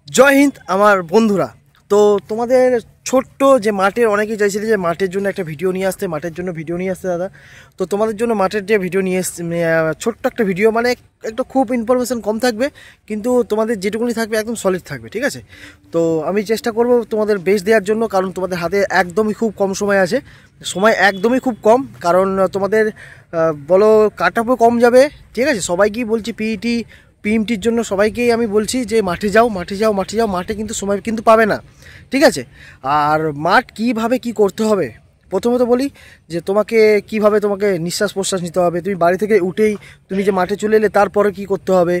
জয় হিন্দ আমার বন্ধুরা। তো তোমাদের ছোট্ট যে মাঠের অনেকেই চাইছিলে যে মাঠের জন্য একটা ভিডিও নিয়ে আসতে, মাঠের জন্য ভিডিও নিয়ে আসতে দাদা। তো তোমাদের জন্য মাঠের যে ভিডিও নিয়ে এসছে, ছোট্ট একটা ভিডিও, মানে একটা খুব ইনফরমেশান কম থাকবে, কিন্তু তোমাদের যেটুকুনি থাকবে একদম সলিড থাকবে, ঠিক আছে? তো আমি চেষ্টা করব তোমাদের বেস্ট দেওয়ার জন্য, কারণ তোমাদের হাতে একদমই খুব কম সময় আছে, সময় একদমই খুব কম, কারণ তোমাদের বলো কাট অফও কম যাবে, ঠিক আছে? সবাইকেই বলছি পিএমটির জন্য সবাইকেই আমি বলছি যে মাঠে যাও, মাঠে যাও, মাঠে যাও। মাঠে কিন্তু সময় কিন্তু পাবে না, ঠিক আছে? আর মাঠ কীভাবে কি করতে হবে প্রথমত বলি, যে তোমাকে তোমাকে নিঃশ্বাস প্রশ্বাস নিতে হবে। তুমি বাড়ি থেকে উঠেই তুমি যে মাঠে চলে এলে, তারপরে কি করতে হবে,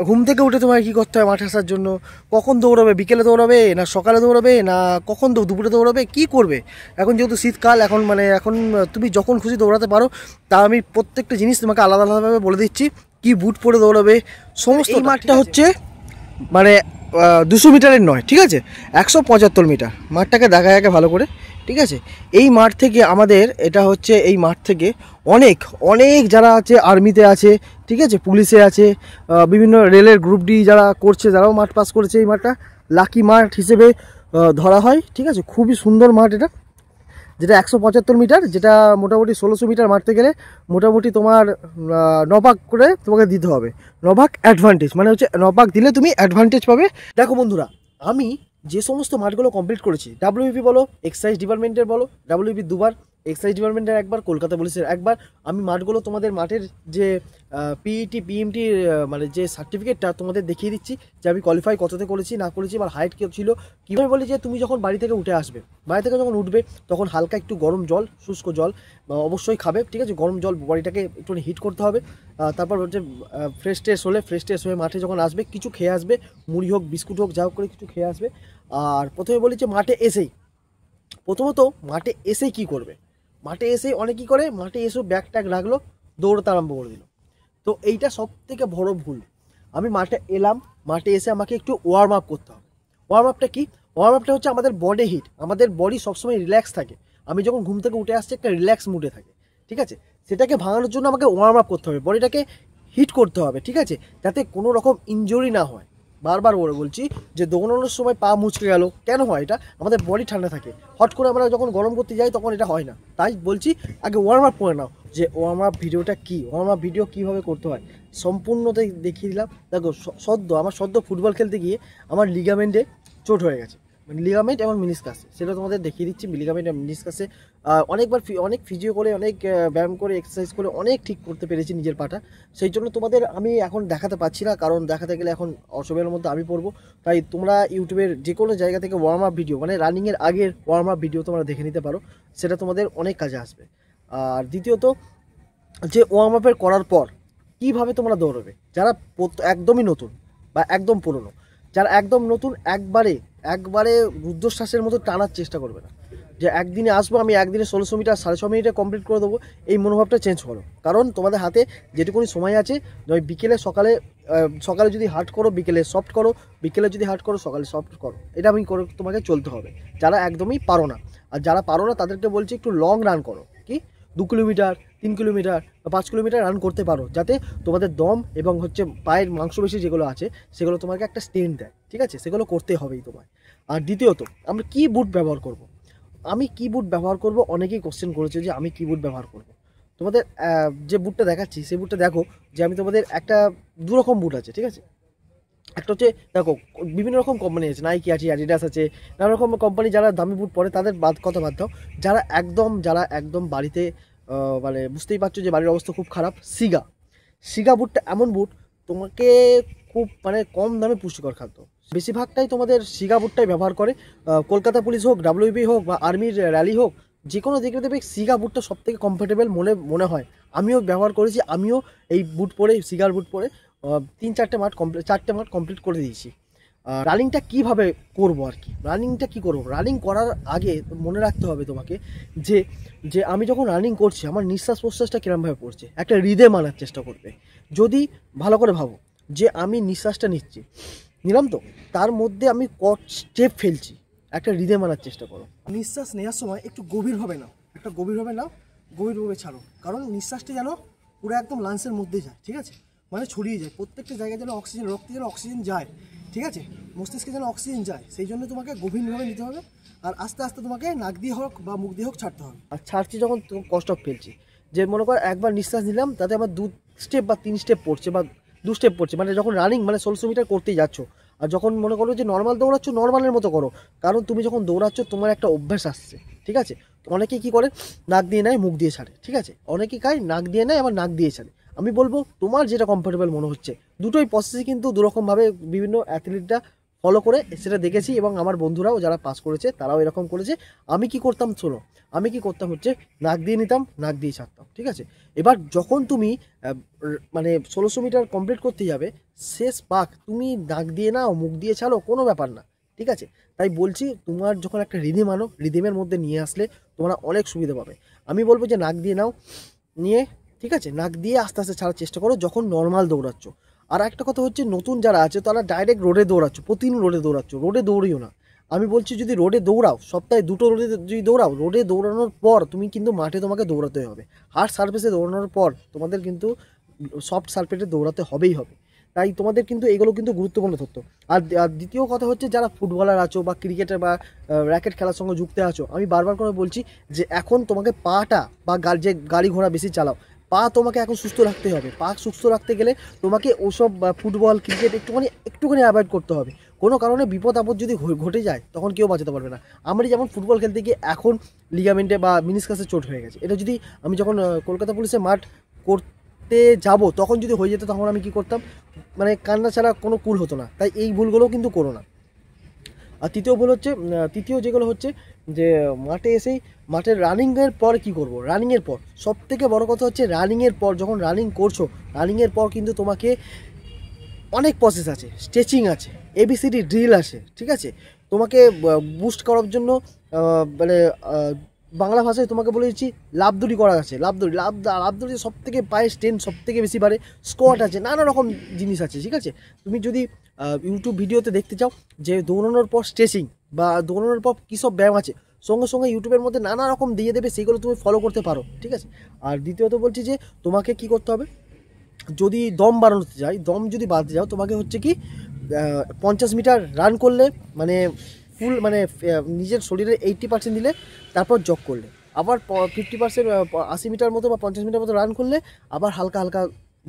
ঘুম থেকে উঠে তোমাকে কী করতে হবে মাঠে আসার জন্য, কখন দৌড়াবে, বিকেলে দৌড়াবে না সকালে দৌড়াবে না কখন দুপুরে দৌড়াবে, কি করবে। এখন যেহেতু শীতকাল, এখন তুমি যখন খুশি দৌড়াতে পারো। তা আমি প্রত্যেকটা জিনিস তোমাকে আলাদা আলাদাভাবে বলে দিচ্ছি, কি বুট পরে দৌড়াবে সমস্ত। এই মাঠটা হচ্ছে মানে 200 মিটারের নয়, ঠিক আছে, 175 মিটার। মাঠটাকে দেখা যাকে ভালো করে, ঠিক আছে? এই মাঠ থেকে আমাদের এটা হচ্ছে, এই মাঠ থেকে অনেক অনেক যারা আছে আর্মিতে আছে, ঠিক আছে, পুলিশে আছে, বিভিন্ন রেলের গ্রুপ ডি যারা করছে, যারাও মাঠ পাস করেছে, এই মাঠটা লাকি মাঠ হিসেবে ধরা হয়, ঠিক আছে? খুবই সুন্দর মাঠ এটা, যেটা 175 মিটার, যেটা মোটামুটি 1600 মিটার মারতে গেলে মোটামুটি তোমার 9 ভাগ করে তোমাকে দিতে হবে। 9 ভাগ অ্যাডভান্টেজ, মানে হচ্ছে 9 ভাগ দিলে তুমি অ্যাডভান্টেজ পাবে। দেখো বন্ধুরা, আমি যে সমস্ত মাঠগুলো কমপ্লিট করেছি, ডাব্লিউবি বলো, এক্সাইজ ডিপার্টমেন্টের বলো, ডাব্লিউবি দুবার, এক্সাইজ ডিপার্টমেন্টের একবার, কলকাতা পুলিশের একবার। আমি মাঠগুলো তোমাদের মাঠের যে পিএমটি মানে যে সার্টিফিকেটটা তোমাদের দেখিয়ে দিচ্ছি, যে আমি কোয়ালিফাই কততে করেছি না করেছি, আমার হাইট কী ছিল। কীভাবে বলি, যে তুমি যখন বাড়ি থেকে উঠে আসবে, বাড়ি থেকে যখন উঠবে তখন হালকা একটু গরম জল, শুষ্ক জল অবশ্যই খাবে, ঠিক আছে? গরম জল বডিটাকে একটু হিট করতে হবে। তারপর হচ্ছে ফ্রেশ হয়ে মাঠে যখন আসবে কিছু খেয়ে আসবে, মুড়ি হোক, বিস্কুট হোক, যা হোক করে কিছু খেয়ে আসবে। আর প্রথমে বলি যে প্রথমত মাঠে এসেই কী করবে, মাঠে এসেই অনেকেই করে, মাঠে এসেও ব্যাগ ট্যাগ রাখলো, দৌড়াতে আরম্ভ করে দিল। তো এইটা সব থেকে বড় ভুল। আমি মাঠে এলাম, মাঠে এসে আমাকে একটু ওয়ার্ম আপ করতে হবে। ওয়ার্ম আপটা কি? ওয়ার্ম আপটা হচ্ছে আমাদের বডি হিট, আমাদের বডি সবসময় রিল্যাক্স থাকে। আমি যখন ঘুম থেকে উঠে আসছি একটা রিল্যাক্স মুডে থাকে, ঠিক আছে? সেটাকে ভাঙানোর জন্য আমাকে ওয়ার্ম আপ করতে হবে, বডিটাকে হিট করতে হবে, ঠিক আছে? যাতে কোনো রকম ইনজুরি না হয়। বারবার বলছি যে দৌড়ানোর সময় পা মুচকে গেল, কেন হয় এটা? আমাদের বডি ঠান্ডা থাকে, হট করে আমরা যখন গরম করতে যাই তখন এটা হয় না। তাই বলছি আগে ওয়ার্ম আপ করে নাও। যে ওয়ার্ম আপ ভিডিওটা কী, ওয়ার্ম আপ ভিডিও কীভাবে করতে হয় সম্পূর্ণটাই দেখিয়ে দিলাম। দেখো, আমার সদ্য ফুটবল খেলতে গিয়ে আমার লিগামেন্টে চোট হয়ে গেছে, মানে লিগামেন্ট এবং মিনিসকাসে, সেটা তোমাদের দেখিয়ে দিচ্ছি। লিগামেন্ট এবং মিনিসকাসে অনেক ফিজিও করে, অনেক ব্যায়াম করে, এক্সারসাইজ করে অনেক ঠিক করতে পেরেছি নিজের পাটা। সেই জন্য তোমাদের আমি এখন দেখাতে পারছি না, কারণ দেখাতে গেলে এখন অসুবিধার মধ্যে আমি পড়বো। তাই তোমরা ইউটিউবের যে কোনো জায়গা থেকে ওয়ার্ম আপ ভিডিও, মানে রানিংয়ের আগের ওয়ার্ম আপ ভিডিও তোমরা দেখে নিতে পারো, সেটা তোমাদের অনেক কাজে আসবে। আর দ্বিতীয়ত, যে ওয়ার্ম আপের করার পর কীভাবে তোমরা দৌড়বে, যারা একদমই নতুন বা একদম পুরনো, যারা একদম নতুন, একবারে রুদ্ধশ্বাসের মতো টানার চেষ্টা করবে না, যে একদিনে আসবো আমি, একদিনে 1600 মিটার 6.5 মিনিটে কমপ্লিট করে দেবো। এই মনোভাবটা চেঞ্জ করো, কারণ তোমাদের হাতে যেটুকুনি সময় আছে, বিকেলে সকালে যদি হার্ড করো, বিকেলে সফট করো, বিকেলে যদি হার্ড করো, সকালে সফট করো। এটা আমি করে তোমাকে চলতে হবে, যারা একদমই পারো না। আর যারা পারো না তাদেরকে বলছি একটু লং রান করো, কি 2 কিলোমিটার, 3 কিলোমিটার বা 5 কিলোমিটার রান করতে পারো, যাতে তোমাদের দম এবং হচ্ছে পায়ের মাংসপেশি যেগুলো আছে সেগুলো তোমাকে একটা স্ট্রেন্থ দেয়, ঠিক আছে? সেগুলো করতে হবেই তোমায়। আর দ্বিতীয়ত, আমরা কি বুট ব্যবহার করব? আমি কি বুট ব্যবহার করব, অনেকেই কোশ্চেন করেছে যে আমি কি বুট ব্যবহার করব। তোমাদের যে বুটটা দেখাচ্ছি সেই বুটটা দেখো, যে আমি তোমাদের একটা দুরকম বুট আছে, ঠিক আছে? একটা হচ্ছে, দেখো, বিভিন্ন রকম কোম্পানি আছে, নাইকি আছে, অ্যাডিডাস আছে, নানা রকম কোম্পানি। যারা দামি বুট পরে তাদের কথা বাদ দাও, যারা একদম বাড়িতে মানে বুঝতেই পারছো যে বাড়ির অবস্থা খুব খারাপ, সিগা বুটটা এমন বুট তোমাকে খুব মানে কম দামে পুষ্টিকর খাদ্য। বেশিরভাগটাই তোমাদের সিগা বুটটাই ব্যবহার করে, কলকাতা পুলিশ হোক, ডাব্লিউবি হোক বা আর্মির র্যালি হোক, যে কোনো দিকে দেবে সিগা বুটটা সবথেকে কমফোর্টেবল মনে হয়। আমিও ব্যবহার করেছি, আমিও এই বুট পরে, সিগার বুট পরে 3-4টে মাঠ কমপ্লিট করে দিয়েছি। রানিংটা কীভাবে করবো আর কি, রানিং করার আগে মনে রাখতে হবে তোমাকে যে আমি যখন রানিং করছি আমার নিঃশ্বাস প্রশ্বাসটা কীরকমভাবে পড়ছে, একটা রিদম আনার চেষ্টা করবে। যদি ভালো করে ভাবো যে আমি নিঃশ্বাসটা নিলাম, তো তার মধ্যে আমি স্টেপ ফেলছি, একটা রিদম আনার চেষ্টা করো। নিঃশ্বাস নেওয়ার সময় একটু গভীরভাবে নাও, গভীরভাবে ছাড়ো, কারণ নিঃশ্বাসটা যেন পুরো একদম লাংসের মধ্যে যায়, ঠিক আছে? মানে ছড়িয়ে যায়, প্রত্যেকটা জায়গায় যেন অক্সিজেন, রক্তে যেন অক্সিজেন যায়, ঠিক আছে, মস্তিষ্কে যেন অক্সিজেন যায়, সেই জন্য তোমাকে গভীরভাবে নিতে হবে। আর আস্তে আস্তে তোমাকে নাক দিয়ে হোক বা মুখ দিয়ে হোক ছাড়তে হবে। আর ছাড়ছি যখন কষ্ট ফেলছি, যে মনে কর একবার নিঃশ্বাস নিলাম তাতে আমার 2 স্টেপ বা 3 স্টেপ পড়ছে বা 2 স্টেপ পড়ছে, মানে যখন রানিং মানে 1600 মিটার করতেই যাচ্ছ। আর যখন মনে করো যে নর্মাল দৌড়াচ্ছ, নর্মালের মতো করো, কারণ তুমি যখন দৌড়াচ্ছ তোমার একটা অভ্যাস আসছে, ঠিক আছে। অনেকেই কী করে, নাক দিয়ে নেয় মুখ দিয়ে ছাড়ে, ঠিক আছে, অনেকেই খায় নাক দিয়ে নেয় আবার নাক দিয়ে ছাড়ে। আমি বলবো তোমার যেটা কমফোর্টেবল মনে হচ্ছে, দুটোই প্রসেসই কিন্তু দুরকমভাবে বিভিন্ন অ্যাথলিটরা ফলো করে সেটা দেখেছি, এবং আমার বন্ধুরাও যারা পাস করেছে তারাও এরকম করেছে। আমি কি করতাম শোনো, আমি কি করতাম হচ্ছে নাক দিয়ে নিতাম, নাক দিয়ে ছাড়তাম, ঠিক আছে। এবার যখন তুমি মানে 1600 মিটার কমপ্লিট করতে যাবে, শেষ পাক তুমি নাক দিয়ে নাও মুখ দিয়ে ছাড়ো, কোনো ব্যাপার না, ঠিক আছে। তাই বলছি তোমার যখন একটা রিদিম আনো, রিদিমের মধ্যে নিয়ে আসলে তোমরা অনেক সুবিধা পাবে। আমি বলবো যে নাক দিয়ে নাও, নিয়ে ঠিক আছে নাক দিয়ে আস্তে আস্তে ছাড়ার চেষ্টা করো যখন নর্মাল দৌড়াচ্ছ। আর একটা কথা হচ্ছে, নতুন যারা আছে তারা ডাইরেক্ট রোডে দৌড়াচ্ছ, প্রতিদিন রোডে দৌড়াচ্ছ, রোডে দৌড়িও না। আমি বলছি যদি রোডে দৌড়াও, সপ্তাহে 2টো রোডে যদি দৌড়াও, রোডে দৌড়ানোর পর তুমি কিন্তু মাঠে তোমাকে দৌড়াতে হবে। হার্ড সারফেসে দৌড়ানোর পর তোমাদের কিন্তু সফট সারফেসে দৌড়াতে হবেই হবে। তাই তোমাদের কিন্তু এগুলো কিন্তু গুরুত্বপূর্ণ তথ্য। আর দ্বিতীয় কথা হচ্ছে, যারা ফুটবলার আছো বা ক্রিকেটার বা র্যাকেট খেলার সঙ্গে যুক্ত আছো, আমি বারবার করে বলছি যে এখন তোমাকে পাটা বা যে গাড়ি ঘোড়া বেশি চালাও, পা তোমাকে এখন সুস্থ রাখতে হবে। পা সুস্থ রাখতে গেলে তোমাকে ওসব ফুটবল ক্রিকেট একটুখানি অ্যাভয়েড করতে হবে। কোনো কারণে বিপদ আপদ যদি ঘটে যায় তখন কেউ বাঁচাতে পারবে না। আমরা যেমন ফুটবল খেলতে গিয়ে এখন লিগামেন্টে বা মিনিসকাসে চোট হয়ে গেছে, এটা যদি আমি যখন কলকাতা পুলিশে মাঠ করতে যাব তখন যদি হয়ে যেত, তখন আমি কি করতাম, মানে কান্না ছাড়া কোনো কুল হতো না। তাই এই ভুলগুলোও কিন্তু করো না। আর তৃতীয় যেগুলো হচ্ছে যে মাঠে এসেই মাঠের রানিংয়ের পর কি করব, রানিংয়ের পর সবথেকে বড় কথা হচ্ছে রানিংয়ের পর যখন রানিং করছো, রানিংয়ের পর কিন্তু তোমাকে অনেক প্রসেস আছে, স্ট্রেচিং আছে, এবিসিডি ড্রিল আছে, ঠিক আছে। তোমাকে বুস্ট করার জন্য মানে বাংলা ভাষায় তোমাকে বলে দিচ্ছি লাফদড়ি করা আছে, লাফদড়ি সব থেকে পায়ে স্ট্রেন সব থেকে বেশি বাড়ে, স্কোয়াট আছে, নানা রকম জিনিস আছে, ঠিক আছে। তুমি যদি ইউটিউব ভিডিওতে দেখতে চাও যে দৌড়ানোর পর স্ট্রেচিং বা দৌড়ানোর পর কী সব ব্যায়াম আছে, সঙ্গে সঙ্গে ইউটিউবের মধ্যে নানা রকম দিয়ে দেবে, সেগুলো তুমি ফলো করতে পারো, ঠিক আছে। আর দ্বিতীয়ত বলছি যে তোমাকে কি করতে হবে, যদি দম বাড়াতে চাই, দম যদি বাড়তে যাও, তোমাকে হচ্ছে কি 50 মিটার রান করলে, মানে ফুল মানে নিজের শরীরের 80% দিলে, তারপর জগ করলে, আবার 50% 80 মিটার মতো বা 50 মিটার মতো রান করলে, আবার হালকা হালকা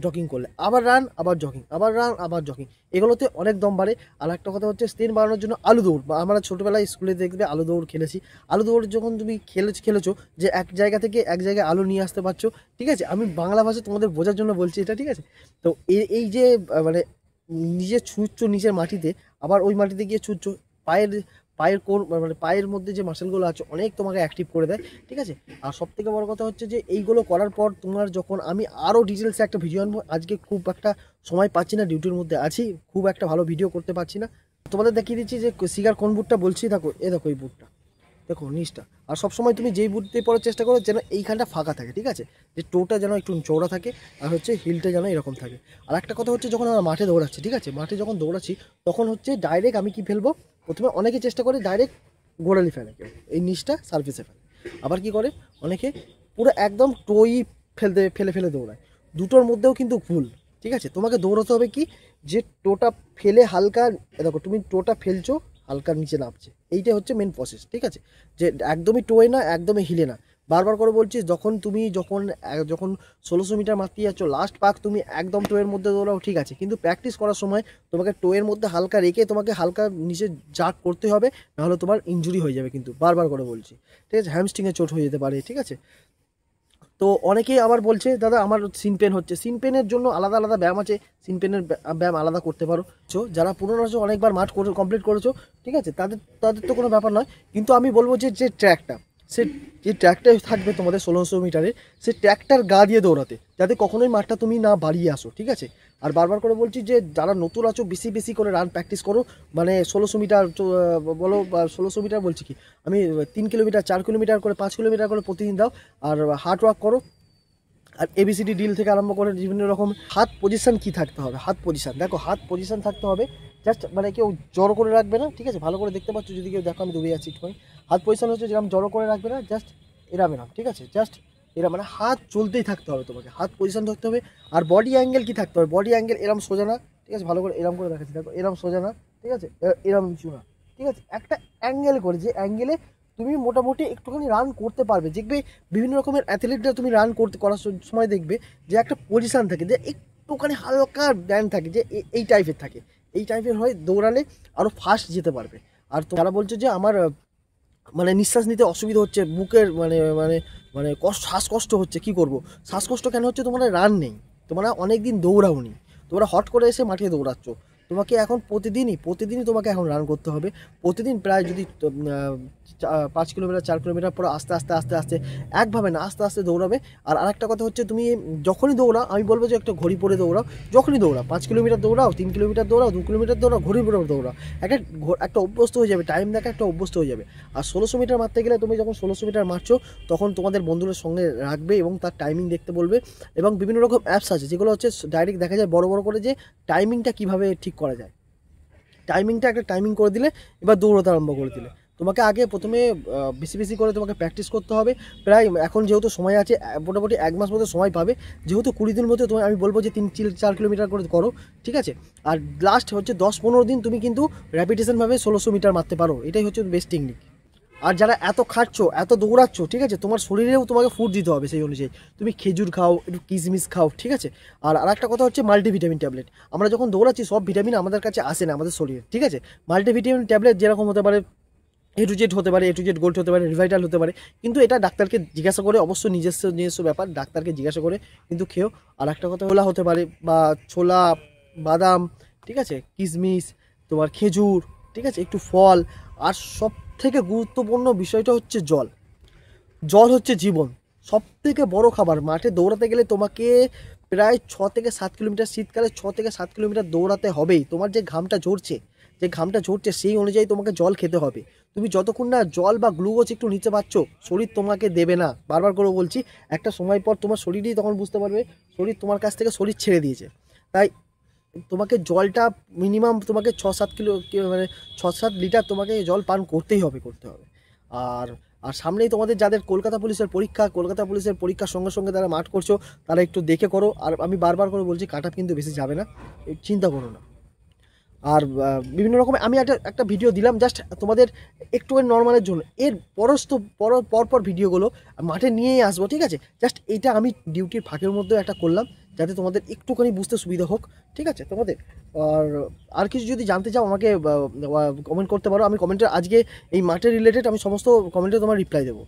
জগিং করলে, আবার রান আবার জগিং, আবার রান আবার জগিং, এগুলোতে অনেক দম বাড়ে। আর একটা কথা হচ্ছে স্টেন বাড়ানোর জন্য আলু দৌড়, বা আমরা ছোটোবেলায় স্কুলে দেখবে আলু দৌড় খেলেছি। আলু দৌড় যখন তুমি খেলেছো যে এক জায়গা থেকে এক জায়গায় আলু নিয়ে আসতে পারছো, ঠিক আছে। আমি বাংলা ভাষা তোমাদের বোঝার জন্য বলছি এটা, ঠিক আছে। তো এই যে মানে নিজে ছুঁচ্ছ নিচের মাটিতে, আবার ওই মাটিতে গিয়ে ছুঁচ্ছ, পায়ের কোর মানে পায়ের মধ্যে যে মাসেলগুলো আছে অনেক তোমাকে অ্যাক্টিভ করে দেয়, ঠিক আছে। আর সবথেকে বড় কথা হচ্ছে যে এইগুলো করার পর তোমার যখন, আমি আরও ডিটেলসে একটা ভিডিও আনবো, আজকে খুব একটা সময় পাচ্ছি না, ডিউটির মধ্যে আছি, খুব একটা ভালো ভিডিও করতে পারছি না। তোমাদের দেখিয়ে দিচ্ছি যে সিগার কোন বুটটা বলছি, দেখো দেখো এই বুটটা, দেখো নিচটা। আর সবসময় তুমি যেই বুট দিয়ে পরার চেষ্টা করো যেন এইখানটা ফাঁকা থাকে, ঠিক আছে, যে টোটা যেন একটু চৌড়া থাকে, আর হচ্ছে হিলটা যেন এরকম থাকে। আর একটা কথা হচ্ছে, যখন আমরা মাঠে দৌড়াচ্ছি, ঠিক আছে, মাঠে যখন দৌড়াচ্ছি তখন হচ্ছে ডাইরেক্ট আমি কি ফেলবো, প্রথমে অনেকে চেষ্টা করে ডাইরেক্ট গোড়ালি ফেলে, কেউ এই নিচটা সার্ফেসে ফেলে, আবার কি করে অনেকে পুরো একদম টোই ফেলে ফেলে দৌড়ায়, দুটোর মধ্যেও কিন্তু ভুল, ঠিক আছে। তোমাকে দৌড়াতে হবে কি, যে টোটা ফেলে হালকা, দেখো তুমি টোটা ফেলছো হালকা নিচে নামছে, এইটা হচ্ছে মেন প্রসেস, ঠিক আছে। যে একদমই টোয়ে না, একদমই হিলে না। বারবার করে বলছি, যখন 1600 মিটার মারতে যাচ্ছ, লাস্ট পাক তুমি একদম টোয়ের মধ্যে দৌড়াও, ঠিক আছে, কিন্তু প্র্যাকটিস করার সময় তোমাকে টোয়ের মধ্যে হালকা রেখে তোমাকে হালকা নিচে জাগ করতে হবে, নাহলে তোমার ইনজুরি হয়ে যাবে কিন্তু, বারবার করে বলছি, ঠিক আছে, হ্যামস্ট্রিংয়ে চোট হয়ে যেতে পারে, ঠিক আছে। তো অনেকেই আবার বলছে দাদা আমার সিন পেন হচ্ছে, সিন পেনের জন্য আলাদা আলাদা ব্যায়াম আছে, সিন পেনের ব্যায়াম আলাদা করতে পারো। যারা পুরনো আছো, অনেকবার মাঠ কমপ্লিট করেছো, ঠিক আছে, তাদের তো কোনো ব্যাপার নয়। কিন্তু আমি বলবো যে ট্র্যাকটা, যে ট্র্যাকটা থাকবে তোমাদের 1600 মিটারের, সেই ট্র্যাকটার গা দিয়ে দৌড়াতে, যাতে কখনোই মাঠটা তুমি না বাড়িয়ে আসো, ঠিক আছে। আর বারবার করে বলছি যে যারা নতুন আছো, বেশি বেশি করে রান প্র্যাকটিস করো, মানে 1600 মিটার বলো বা 1600 মিটার বলছি কি, আমি 3 কিলোমিটার 4 কিলোমিটার করে 5 কিলোমিটার করে প্রতিদিন দাও, আর হার্ড ওয়ার্ক করো। আর এবিসিডি ডিল থেকে আরম্ভ করে বিভিন্ন রকম হাত পজিশন কি থাকতে হবে, হাত পজিশন দেখো, হাত পজিশন থাকতে হবে, জাস্ট মানে কেউ জড়ো করে রাখবে না, ঠিক আছে, ভালো করে দেখতে পাচ্ছ যদি কেউ দেখো, আমি দূরে আছি একটু, হাত পজিশন হচ্ছে যেরকম জড়ো করে রাখবে না, জাস্ট এরাম, ঠিক আছে, জাস্ট এরা মানে হাত চলতেই থাকতে হবে, তোমাকে হাত পজিশন থাকতে হবে। আর বডি অ্যাঙ্গেল কি থাকতে হবে, বডি অ্যাঙ্গেল এরম সোজা না, ঠিক আছে, ভালো করে এরম করে দেখাচ্ছি, দেখো এরম সোজা না, ঠিক আছে, এরম নিচু না, ঠিক আছে, একটা অ্যাঙ্গেল করে, যে অ্যাঙ্গেলে তুমি মোটামুটি একটুখানি রান করতে পারবে। দেখবে বিভিন্ন রকমের অ্যাথলিটরা তুমি রান করার সময় দেখবে যে একটা পজিশান থাকে, যে একটুখানি হালকা ব্যান্ড থাকে, যে এই টাইপের থাকে, এই টাইপের হয়, দৌড়ালে আরও ফাস্ট যেতে পারবে। আর যারা বলছো যে আমার মানে নিঃশ্বাস নিতে অসুবিধা হচ্ছে, বুকের মানে মানে মানে শ্বাসকষ্ট হচ্ছে, কি করব, শ্বাসকষ্ট কেন হচ্ছে, তোমরা রান নেই, তোমরা অনেক দিন দৌড়াওনি, তোমরা হট করে এসে মাঠে দৌড়াচ্ছ। তোমাকে এখন প্রতিদিনই তোমাকে এখন রান করতে হবে। প্রতিদিন প্রায় যদি 5 কিলোমিটার 4 কিলোমিটার পরে আস্তে আস্তে আস্তে আস্তে, একভাবে না, আস্তে আস্তে দৌড়াবে। আর আরেকটা কথা হচ্ছে, তুমি যখনই দৌড়াও, আমি বলবো যে একটা ঘড়ি পরে দৌড়াও। যখনই দৌড়াও, 5 কিলোমিটার দৌড়াও, 3 কিলোমিটার দৌড়াও, 2 কিলোমিটার দৌড়াও, ঘড়ি পরে দৌড়াও। একটা অভ্যস্ত হয়ে যাবে, টাইম দেখা একটা অভ্যস্ত হয়ে যাবে। আর 1600 মিটার মারতে গেলে, তুমি যখন 1600 মিটার মারছো, তখন তোমাদের বন্ধুদের সঙ্গে রাখবে এবং তার টাইমিং দেখতে বলবে। এবং বিভিন্ন রকম অ্যাপস আছে যেগুলো হচ্ছে ডাইরেক্ট দেখা যায় বড় বড় করে, যে টাইমিংটা কীভাবে ঠিক করা যায়। টাইমিংটা একটা টাইমিং করে দিলে, এবার দৌড়াতে আরম্ভ করে দিলে। তোমাকে আগে প্রথমে বেশি বেশি করে তোমাকে প্র্যাকটিস করতে হবে। প্রায় এখন যেহেতু সময় আছে, মোটামুটি 1 মাস মতো সময় পাবে, যেহেতু 20 দিন মতো, তোমায় আমি বলবো যে 3-4 কিলোমিটার করে করো, ঠিক আছে। আর লাস্ট হচ্ছে 10-15 দিন তুমি কিন্তু র্যাপিটেশনভাবে 1600 মিটার মারতে পারো, এটাই হচ্ছে বেস্ট টেকনিক। আর যারা এত খাচ্ছ, এত দৌড়াচ্ছ, ঠিক আছে, তোমার শরীরেও তোমাকে ফুড দিতে হবে সেই অনুযায়ী। তুমি খেজুর খাও, একটু কিশমিশ খাও, ঠিক আছে। আর আরেকটা কথা হচ্ছে মাল্টিভিটামিন ট্যাবলেট। আমরা যখন দৌড়াচ্ছি, সব ভিটামিন আমাদের কাছে আসে না আমাদের শরীরে, ঠিক আছে। মাল্টিভিটামিন ট্যাবলেট যেরকম হতে পারে, A to Z হতে পারে, A to Z গোল্ড হতে পারে, রিভাইটাল হতে পারে, কিন্তু এটা ডাক্তারকে জিজ্ঞাসা করে, অবশ্যই নিজস্ব ব্যাপার, ডাক্তারকে জিজ্ঞাসা করে কিন্তু খেও। আর একটা কথা, ছোলা হতে পারে, বা ছোলা, বাদাম, ঠিক আছে, কিশমিশ, তোমার খেজুর, ঠিক আছে, একটু ফল। আর সব থেকে গুরুত্বপূর্ণ বিষয়টা হচ্ছে জল। জল হচ্ছে জীবন। সব থেকে বড় খাবার। মাঠে দৌড়াতে গেলে তোমাকে প্রায় 6 থেকে 7 কিলোমিটার, শীতকালে 6 থেকে 7 কিলোমিটার দৌড়াতে হবেই। তোমার যে ঘামটা ঝরছে সেই অনুযায়ী তোমাকে জল খেতে হবে। তুমি যতক্ষণ না জল বা গ্লুকোজ একটু নিতে পারছো, শরীর তোমাকে দেবে না। বারবার করে বলছি, একটা সময় পর তোমার শরীরই তখন বুঝতে পারবে শরীর তোমার কাছ থেকে শরীর ছেড়ে দিয়েছে। তাই তোমাকে জলটা মিনিমাম তোমাকে 6-7 মানে 6-7 লিটার তোমাকে জল পান করতেই হবে। আর আর সামনেই তোমাদের যাদের কলকাতা পুলিশের পরীক্ষার সঙ্গে সঙ্গে তারা মাঠ করছো, তারা একটু দেখে করো। আর আমি বারবার করে বলছি, কাট অফ কিন্তু বেশি যাবে না, চিন্তা করো না। আর বিভিন্ন রকম আমি একটা ভিডিও দিলাম জাস্ট তোমাদের একটুখানি নর্মালের জন্য। এর পরপর ভিডিওগুলো মাঠে নিয়েই আসবো, ঠিক আছে। জাস্ট এইটা আমি ডিউটির ফাঁকের মধ্যেও একটা করলাম, যাতে তোমাদের একটুখানি বুঝতে সুবিধা হোক, ঠিক আছে তোমাদের। আর কিছু যদি জানতে চাও, আমাকে কমেন্ট করতে পারো। আমি কমেন্টে আজকে এই মাঠের রিলেটেড আমি সমস্ত কমেন্টে তোমার রিপ্লাই দেবো।